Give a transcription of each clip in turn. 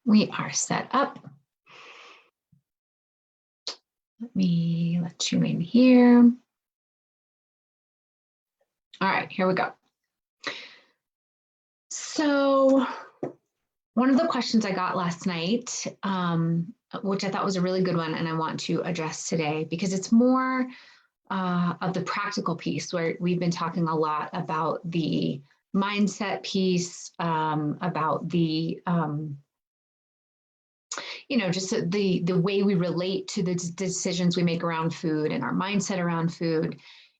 We are set up. Let me let you in here. All right, here we go. So one of the questions I got last night, which I thought was a really good one, and I want to address today because it's more of the practical piece, where we've been talking a lot about the mindset piece, about the just the way we relate to the decisions we make around food and our mindset around food.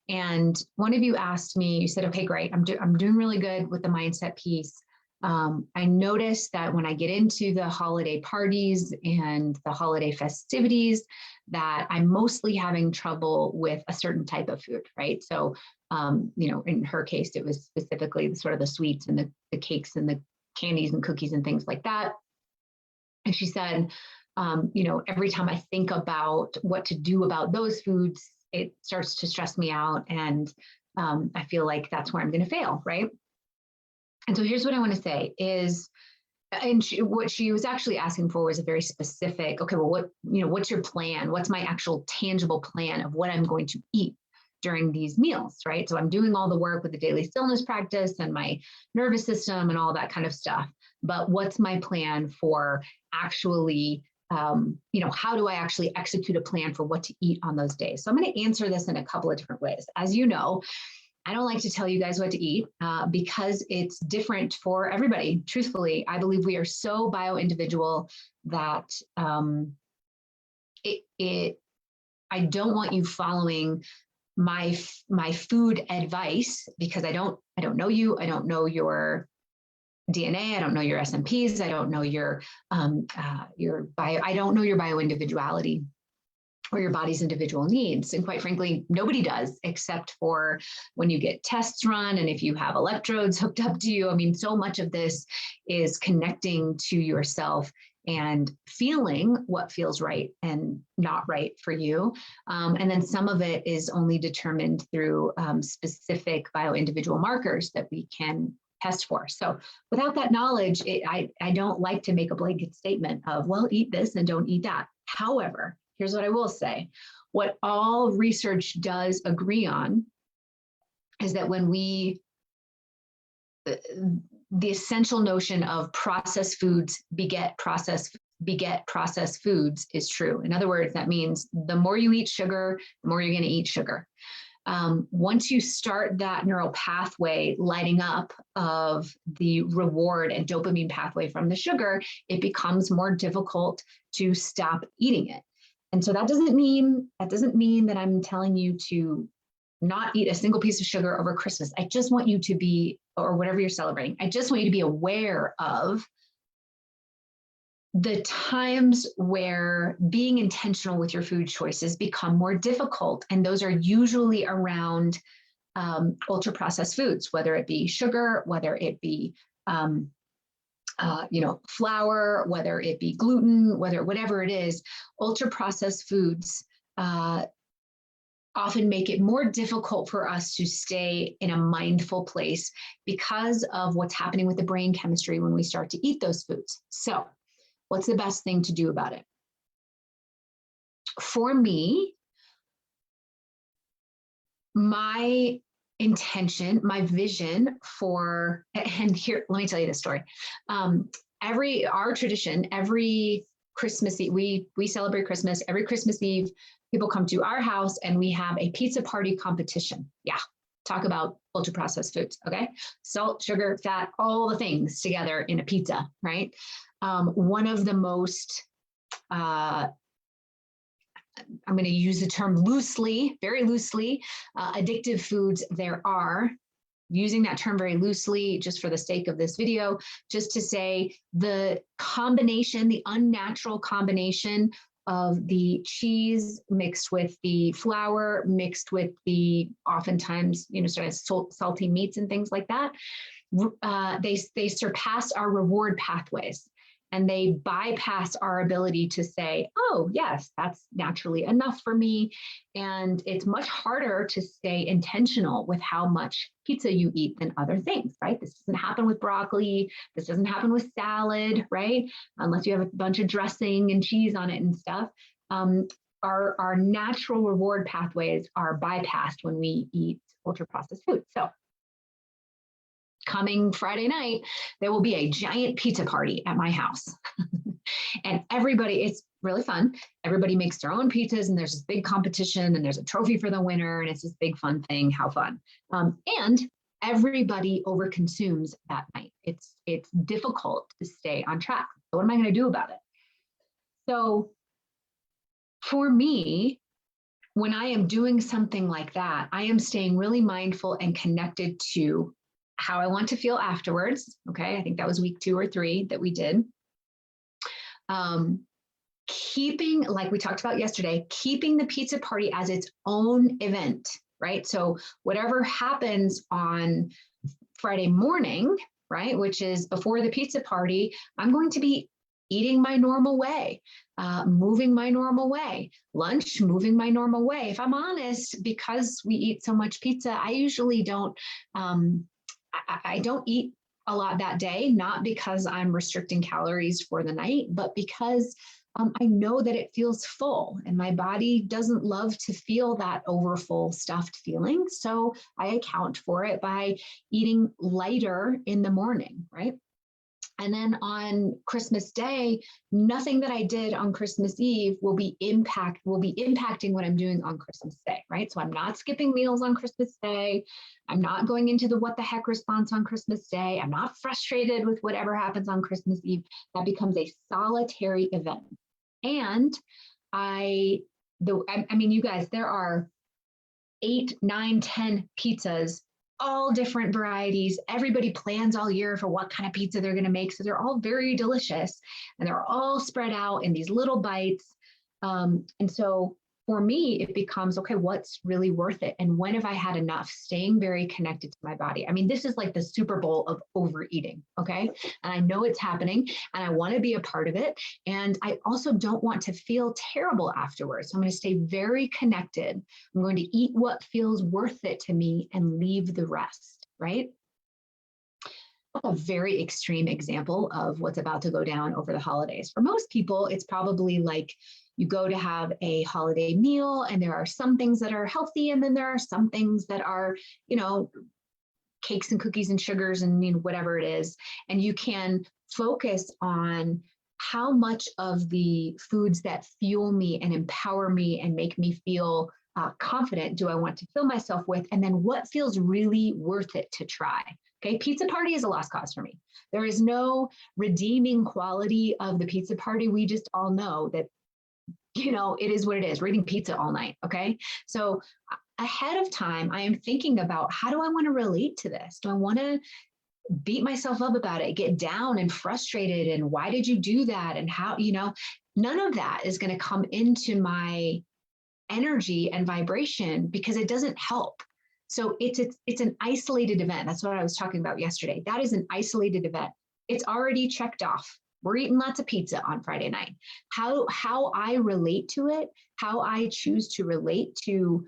And one of you asked me, you said, okay, great, I'm doing really good with the mindset piece. I noticed that when I get into the holiday parties and the holiday festivities, that I'm mostly having trouble with a certain type of food, right? So, in her case, it was specifically sort of the sweets and the cakes and the candies and cookies and things like that. And she said, every time I think about what to do about those foods, it starts to stress me out. And I feel like that's where I'm going to fail, right? And so here's what I want to say is, and what she was actually asking for was a very specific, okay, well, what's your plan? What's my actual tangible plan of what I'm going to eat during these meals, right? So I'm doing all the work with the daily stillness practice and my nervous system and all that kind of stuff. But what's my plan for actually, how do I actually execute a plan for what to eat on those days? So I'm going to answer this in a couple of different ways. As you know, I don't like to tell you guys what to eat because it's different for everybody. Truthfully, I believe we are so bio-individual that I don't want you following my food advice because I don't know you. I don't know your DNA. I don't know your SNPs. I don't know your bio. I don't know your bio-individuality or your body's individual needs. And quite frankly, nobody does, except for when you get tests run and if you have electrodes hooked up to you. I mean, so much of this is connecting to yourself and feeling what feels right and not right for you. And then some of it is only determined through specific bio-individual markers that we can test for. So without that knowledge, I don't like to make a blanket statement of, well, eat this and don't eat that. However, here's what I will say. What all research does agree on is that when the essential notion of processed foods beget processed foods is true. In other words, that means the more you eat sugar, the more you're going to eat sugar. Once you start that neural pathway lighting up of the reward and dopamine pathway from the sugar, it becomes more difficult to stop eating it. And so that doesn't mean that I'm telling you to not eat a single piece of sugar over Christmas. I just want you to be, or whatever you're celebrating, I just want you to be aware of the times where being intentional with your food choices become more difficult. And those are usually around ultra processed foods, whether it be sugar, whether it be flour, whether it be gluten, whatever it is. Ultra processed foods often make it more difficult for us to stay in a mindful place because of what's happening with the brain chemistry when we start to eat those foods. So what's the best thing to do about it? For me, my intention, my vision for, and here, let me tell you this story. Our tradition, every Christmas Eve, we celebrate Christmas. Every Christmas Eve, people come to our house and we have a pizza party competition. Yeah, talk about ultra processed foods, okay? Salt, sugar, fat, all the things together in a pizza, right? One of the most, I'm going to use the term loosely, very loosely, addictive foods there are. Using that term very loosely, just for the sake of this video, just to say the combination, the unnatural combination of the cheese mixed with the flour, mixed with the oftentimes, sort of salty meats and things like that, they surpass our reward pathways. and they bypass our ability to say, oh, yes, that's naturally enough for me. And it's much harder to stay intentional with how much pizza you eat than other things, right? This doesn't happen with broccoli. This doesn't happen with salad, right? Unless you have a bunch of dressing and cheese on it and stuff. Our natural reward pathways are bypassed when we eat ultra processed food. So coming Friday night, there will be a giant pizza party at my house. And everybody, it's really fun. Everybody makes their own pizzas, and there's this big competition, and there's a trophy for the winner, and it's this big fun thing. How fun. And everybody overconsumes that night. It's difficult to stay on track. So what am I going to do about it? So for me, when I am doing something like that, I am staying really mindful and connected to how I want to feel afterwards. Okay, I think that was week 2 or 3 that we did. Keeping, like we talked about yesterday, keeping the pizza party as its own event, right? So whatever happens on Friday morning, right, which is before the pizza party, I'm going to be eating my normal way, moving my normal way, lunch, moving my normal way. If I'm honest, because we eat so much pizza, I usually don't, I don't eat a lot that day, not because I'm restricting calories for the night, but because I know that it feels full, and my body doesn't love to feel that overfull stuffed feeling. So I account for it by eating lighter in the morning, right? And then on Christmas Day, nothing that I did on Christmas Eve will be impacting what I'm doing on Christmas Day, right? So I'm not skipping meals on Christmas Day. I'm not going into the what the heck response on Christmas Day. I'm not frustrated with whatever happens on Christmas Eve. That becomes a solitary event. And I mean, you guys, there are 8, 9, 10 pizzas, all different varieties. Everybody plans all year for what kind of pizza they're going to make. So they're all very delicious, and they're all spread out in these little bites. And so for me, it becomes, okay, what's really worth it? And when have I had enough? Staying very connected to my body. I mean, this is like the Super Bowl of overeating, okay? And I know it's happening, and I want to be a part of it. And I also don't want to feel terrible afterwards. So I'm going to stay very connected. I'm going to eat what feels worth it to me and leave the rest, right? A very extreme example of what's about to go down over the holidays. For most people, it's probably like you go to have a holiday meal, and there are some things that are healthy, and then there are some things that are, you know, cakes and cookies and sugars and, you know, whatever it is. And you can focus on how much of the foods that fuel me and empower me and make me feel confident do I want to fill myself with, and then what feels really worth it to try. Okay, pizza party is a lost cause for me. There is no redeeming quality of the pizza party. We just all know that, you know, it is what it is. We're eating pizza all night, okay? So ahead of time, I am thinking about, how do I want to relate to this? Do I want to beat myself up about it, get down and frustrated, and why did you do that? And how, you know, none of that is going to come into my energy and vibration, because it doesn't help. So it's an isolated event. That's what I was talking about yesterday. That is an isolated event. It's already checked off. We're eating lots of pizza on Friday night. How I relate to it, how I choose to relate to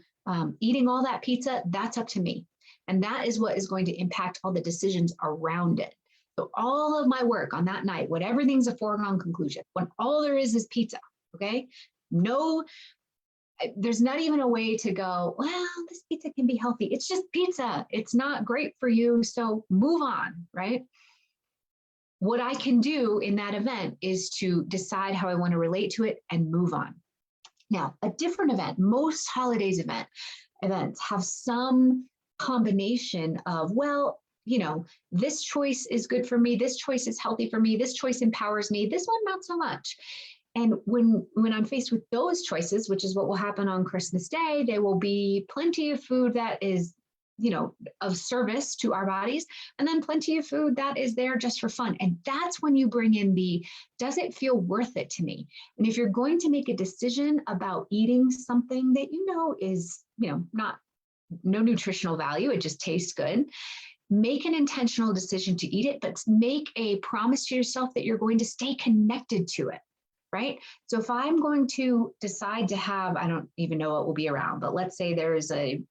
eating all that pizza, that's up to me. And that is what is going to impact all the decisions around it. So all of my work on that night, when everything's a foregone conclusion, when all there is pizza, okay? No, there's not even a way to go, well, this pizza can be healthy. It's just pizza. It's not great for you. So move on, right? What I can do in that event is to decide how I want to relate to it and move on. Now, a different event, most holidays events have some combination of, well, you know, this choice is good for me. This choice is healthy for me. This choice empowers me. This one, not so much. And when I'm faced with those choices, which is what will happen on Christmas Day, there will be plenty of food that is, you know, of service to our bodies, and then plenty of food that is there just for fun. And that's when you bring in the, does it feel worth it to me? And if you're going to make a decision about eating something that you know is, you know, no nutritional value, it just tastes good, make an intentional decision to eat it, but make a promise to yourself that you're going to stay connected to it, right? So if I'm going to decide to have, I don't even know what will be around, but let's say there's a,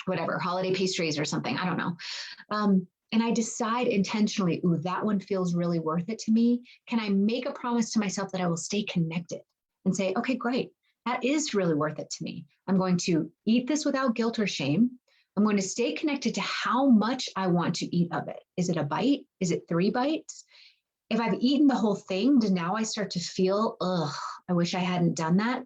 whatever, holiday pastries or something, I don't know. And I decide intentionally, ooh, that one feels really worth it to me. Can I make a promise to myself that I will stay connected and say, okay, great, that is really worth it to me. I'm going to eat this without guilt or shame. I'm going to stay connected to how much I want to eat of it. Is it a bite? Is it 3 bites? If I've eaten the whole thing, do now I start to feel, ugh, I wish I hadn't done that?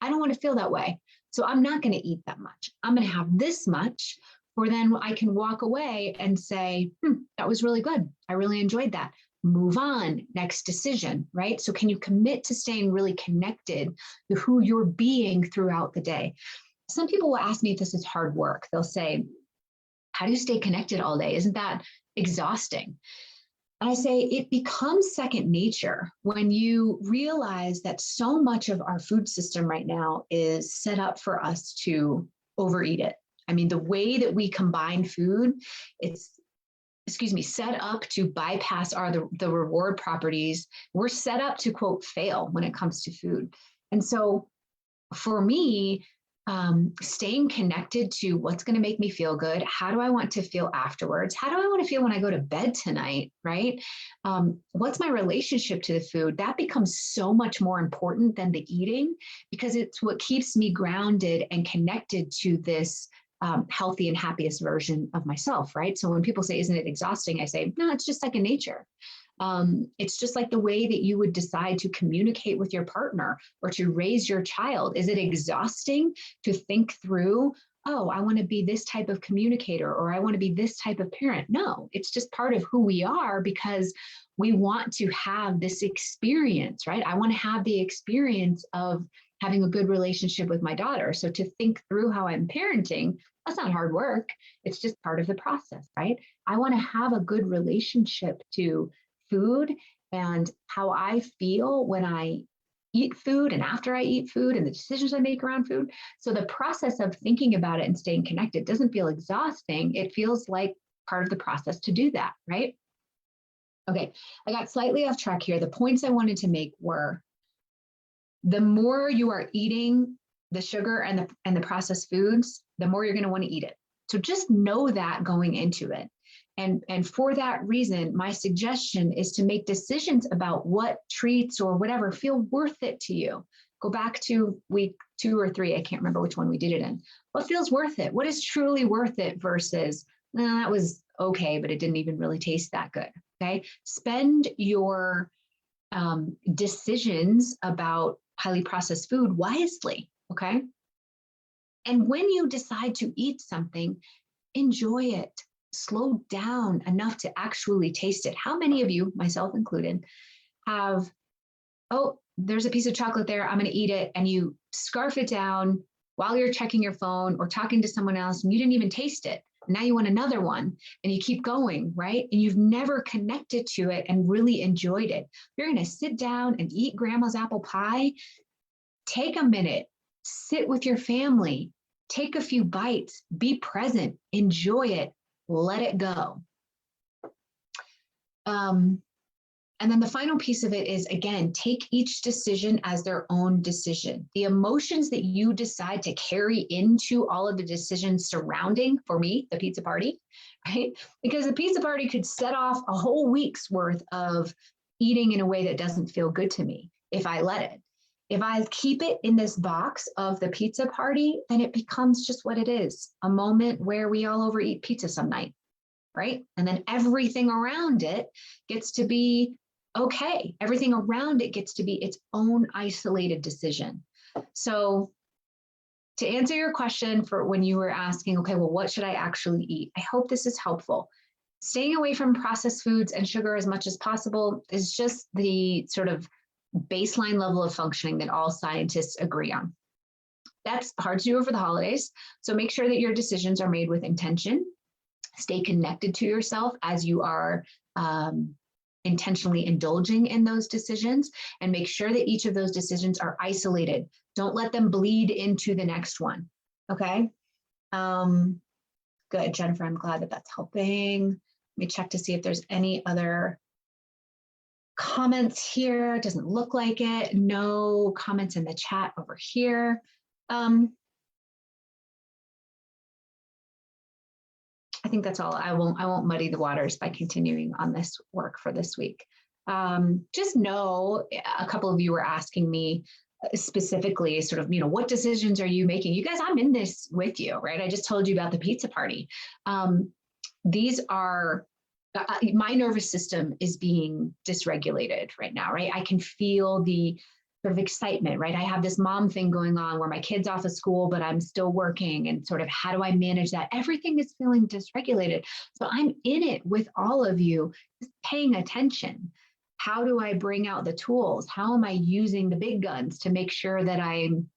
I don't want to feel that way. So I'm not going to eat that much. I'm going to have this much, or then I can walk away and say, that was really good. I really enjoyed that. Move on, next decision, right? So can you commit to staying really connected to who you're being throughout the day? Some people will ask me if this is hard work. They'll say, how do you stay connected all day? Isn't that exhausting? And I say it becomes second nature when you realize that so much of our food system right now is set up for us to overeat it. I mean, the way that we combine food, it's, set up to bypass the reward properties. We're set up to, quote, fail when it comes to food. And so for me, staying connected to what's going to make me feel good. How do I want to feel afterwards? How do I want to feel when I go to bed tonight, right? What's my relationship to the food? That becomes so much more important than the eating, because it's what keeps me grounded and connected to this healthy and happiest version of myself, right? So when people say, isn't it exhausting? I say, no, it's just second nature. It's just like the way that you would decide to communicate with your partner or to raise your child. Is it exhausting to think through, oh, I want to be this type of communicator, or I want to be this type of parent? No, it's just part of who we are, because we want to have this experience, right? I want to have the experience of having a good relationship with my daughter. So to think through how I'm parenting, that's not hard work. It's just part of the process, right? I want to have a good relationship to food and how I feel when I eat food and after I eat food and the decisions I make around food. So the process of thinking about it and staying connected doesn't feel exhausting. It feels like part of the process to do that, right? Okay, I got slightly off track here. The points I wanted to make were, the more you are eating the sugar and the processed foods, the more you're going to want to eat it. So just know that going into it. And for that reason, my suggestion is to make decisions about what treats or whatever feel worth it to you. Go back to week 2 or 3. I can't remember which one we did it in. What feels worth it? What is truly worth it versus, that was okay, but it didn't even really taste that good. Okay. Spend your decisions about highly processed food wisely. Okay. And when you decide to eat something, enjoy it. Slow down enough to actually taste it. How many of you, myself included, have, oh, there's a piece of chocolate there, I'm going to eat it, and you scarf it down while you're checking your phone or talking to someone else, and you didn't even taste it. Now you want another one, and you keep going, right? And you've never connected to it and really enjoyed it. You're going to sit down and eat grandma's apple pie. Take a minute, sit with your family, take a few bites, be present, enjoy it. Let it go. And then the final piece of it is, again, take each decision as their own decision. The emotions that you decide to carry into all of the decisions surrounding, for me, the pizza party, right? Because the pizza party could set off a whole week's worth of eating in a way that doesn't feel good to me if I let it. If I keep it in this box of the pizza party, then it becomes just what it is, a moment where we all overeat pizza some night, right? And then everything around it gets to be okay. Everything around it gets to be its own isolated decision. So to answer your question for when you were asking, okay, well, what should I actually eat? I hope this is helpful. Staying away from processed foods and sugar as much as possible is just the sort of baseline level of functioning that all scientists agree on. That's hard to do over the holidays. So make sure that your decisions are made with intention. Stay connected to yourself as you are intentionally indulging in those decisions, and make sure that each of those decisions are isolated. Don't let them bleed into the next one. Okay. Good, Jennifer, I'm glad that that's helping. Let me check to see if there's any other comments here. It doesn't look like it. No comments in the chat over here. I think that's all. I won't muddy the waters by continuing on this work for this week. Just know, a couple of you were asking me specifically sort of, what decisions are you making? You guys, I'm in this with you, right? I just told you about the pizza party. These are, my nervous system is being dysregulated right now, right? I can feel the sort of excitement, right? I have this mom thing going on where my kid's off of school, but I'm still working, and sort of how do I manage that? Everything is feeling dysregulated. So I'm in it with all of you, just paying attention. How do I bring out the tools? How am I using the big guns to make sure that I'm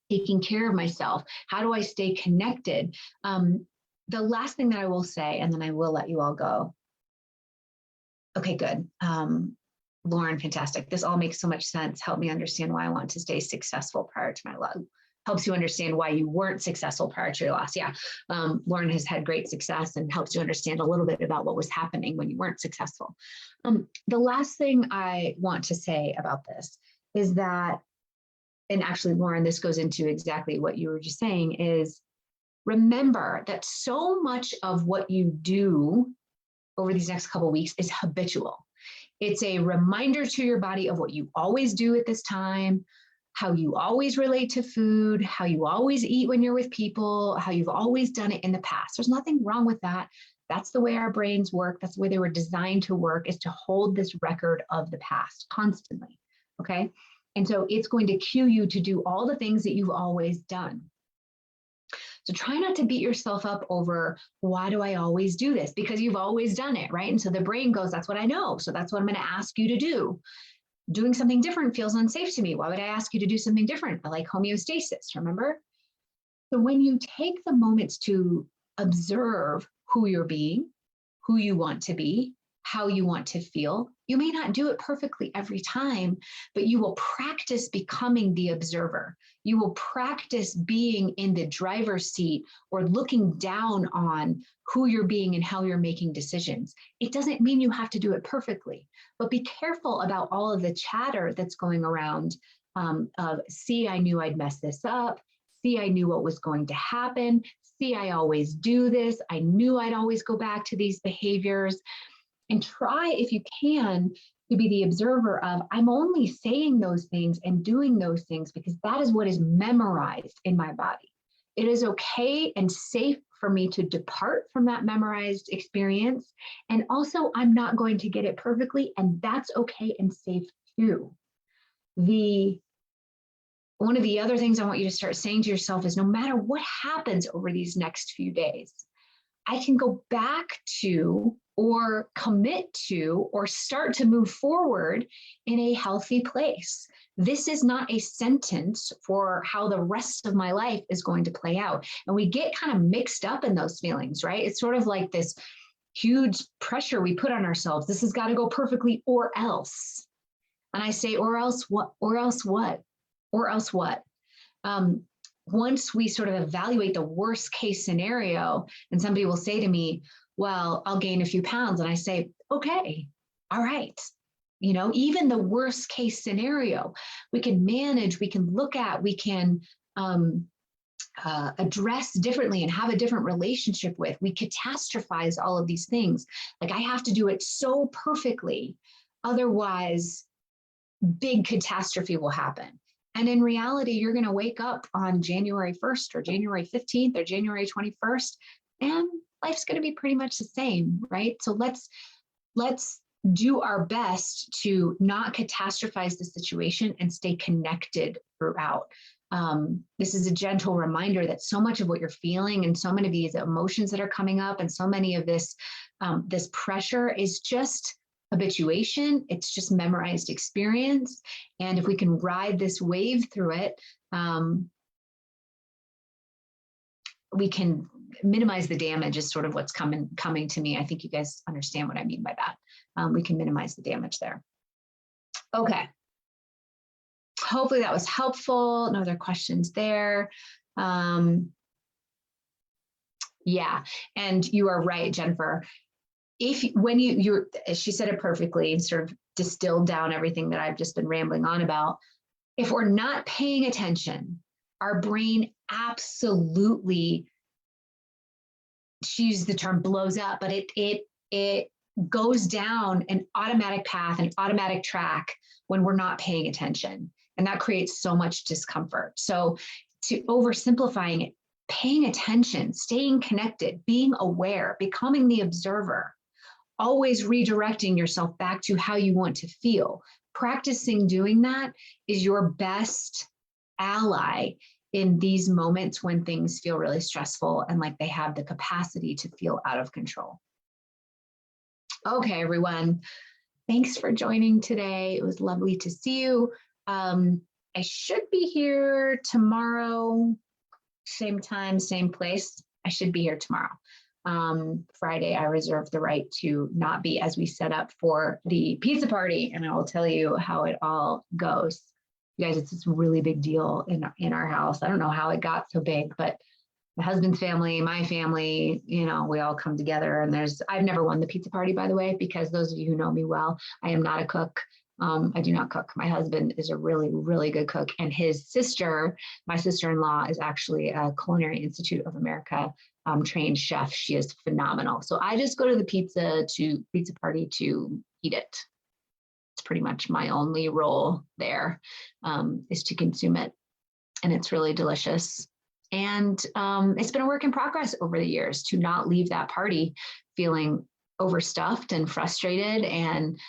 taking care of myself? How do I stay connected? The last thing that I will say, and then I will let you all go. Okay, good. Lauren, fantastic. This all makes so much sense. Help me understand why I want to stay successful prior to my loss. Helps you understand why you weren't successful prior to your loss. Yeah, Lauren has had great success and helps you understand a little bit about what was happening when you weren't successful. The last thing I want to say about this is that, and actually, Lauren, this goes into exactly what you were just saying, is remember that so much of what you do over these next couple of weeks is habitual. It's a reminder to your body of what you always do at this time, how you always relate to food, how you always eat when you're with people, how you've always done it in the past. There's nothing wrong with that. That's the way our brains work. That's the way they were designed to work, is to hold this record of the past constantly, okay? And so it's going to cue you to do all the things that you've always done. So try not to beat yourself up over, why do I always do this? Because you've always done it, right? And so the brain goes, that's what I know. So that's what I'm going to ask you to do. Doing something different feels unsafe to me. Why would I ask you to do something different? I like homeostasis, remember? So when you take the moments to observe who you're being, who you want to be, how you want to feel, you may not do it perfectly every time, but you will practice becoming the observer. You will practice being in the driver's seat or looking down on who you're being and how you're making decisions. It doesn't mean you have to do it perfectly, but be careful about all of the chatter that's going around of, see, I knew I'd mess this up. See, I knew what was going to happen. See, I always do this. I knew I'd always go back to these behaviors. And try, if you can, to be the observer of, I'm only saying those things and doing those things because that is what is memorized in my body. It is okay and safe for me to depart from that memorized experience. And also, I'm not going to get it perfectly, and that's okay and safe too. One of the other things I want you to start saying to yourself is, no matter what happens over these next few days, I can go back to or commit to or start to move forward in a healthy place. This is not a sentence for how the rest of my life is going to play out. And we get kind of mixed up in those feelings, right? It's sort of like this huge pressure we put on ourselves. This has got to go perfectly or else. And I say, or else what? Or else what? Or else what? Once we sort of evaluate the worst case scenario, and somebody will say to me, well, I'll gain a few pounds. And I say, okay, all right. Even the worst case scenario, we can manage, we can look at, we can address differently and have a different relationship with. We catastrophize all of these things. Like, I have to do it so perfectly. Otherwise, big catastrophe will happen. And in reality, you're going to wake up on January 1st or January 15th or January 21st, and life's going to be pretty much the same, right? So let's do our best to not catastrophize the situation and stay connected throughout. This is a gentle reminder that so much of what you're feeling and so many of these emotions that are coming up and so many of this pressure is just habituation. It's just memorized experience. And if we can ride this wave through it, we can minimize the damage is sort of what's coming to me. I think you guys understand what I mean by that. We can minimize the damage there. Okay. Hopefully that was helpful. No other questions there. Yeah. And you are right, Jennifer. If when you she said it perfectly and sort of distilled down everything that I've just been rambling on about. If we're not paying attention, our brain absolutely, she used the term blows up, but it goes down an automatic path, an automatic track when we're not paying attention. And that creates so much discomfort. So to oversimplifying it, paying attention, staying connected, being aware, becoming the observer, always redirecting yourself back to how you want to feel. Practicing doing that is your best ally in these moments when things feel really stressful and like they have the capacity to feel out of control. Okay, everyone. Thanks for joining today. It was lovely to see you. I should be here tomorrow, same time, same place. I should be here tomorrow. Friday, I reserve the right to not be, as we set up for the pizza party, and I will tell you how it all goes. You guys, it's this really big deal in our house. I don't know how it got so big, but my husband's family, my family, you know, we all come together. And I've never won the pizza party, by the way, because those of you who know me well, I am not a cook. I do not cook. My husband is a really, really good cook. And his sister, my sister-in-law, is actually a Culinary Institute of America trained chef. She is phenomenal. So I just go to the pizza party to eat it. It's pretty much my only role there, is to consume it. And it's really delicious. And it's been a work in progress over the years to not leave that party feeling overstuffed and frustrated and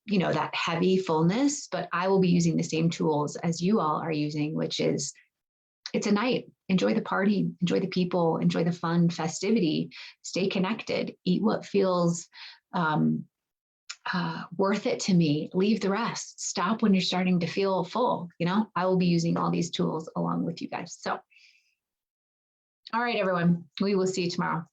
you know, that heavy fullness. But I will be using the same tools as you all are using, which is, it's a night. Enjoy the party, enjoy the people, enjoy the fun festivity, stay connected, eat what feels worth it to me, leave the rest, stop when you're starting to feel full. You know, I will be using all these tools along with you guys. So, all right, everyone, we will see you tomorrow.